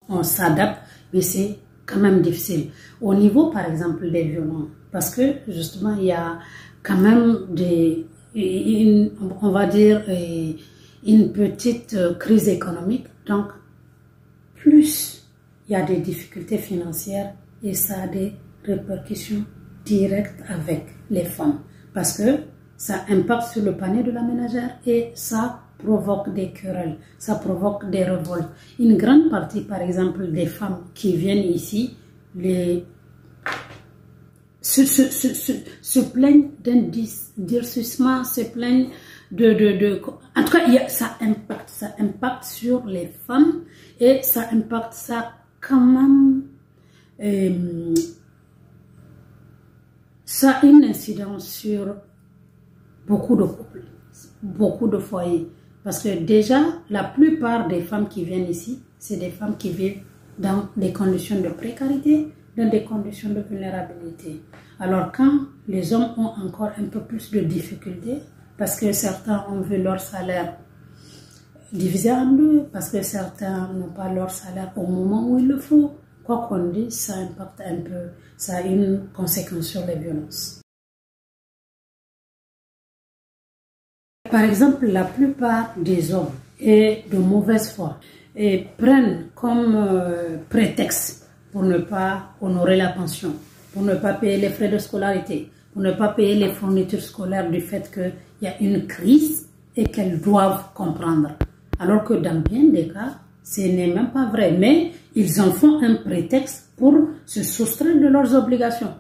on s'adapte, mais c'est quand même difficile. Au niveau, par exemple, des violences, parce que justement, il y a quand même on va dire, une petite crise économique. Donc, plus il y a des difficultés financières et ça a des répercussions directes avec les femmes. Parce que ça impacte sur le panier de la ménagère et ça provoque des querelles, ça provoque des révoltes. Une grande partie, par exemple, des femmes qui viennent ici, se plaignent d'un durcissement, se plaignent en tout cas, ça impacte sur les femmes et ça impacte ça quand même. Ça a une incidence sur beaucoup de couples, beaucoup de foyers. Parce que déjà, la plupart des femmes qui viennent ici, c'est des femmes qui vivent dans des conditions de précarité, dans des conditions de vulnérabilité. Alors quand les hommes ont encore un peu plus de difficultés, parce que certains ont vu leur salaire divisé en deux, parce que certains n'ont pas leur salaire au moment où il le faut, quoi qu'on dise, ça impacte un peu, ça a une conséquence sur les violences. Par exemple, la plupart des hommes est de mauvaise foi et prennent comme prétexte pour ne pas honorer la pension, pour ne pas payer les frais de scolarité, pour ne pas payer les fournitures scolaires du fait qu'il y a une crise et qu'elles doivent comprendre. Alors que dans bien des cas, ce n'est même pas vrai, mais ils en font un prétexte pour se soustraire de leurs obligations.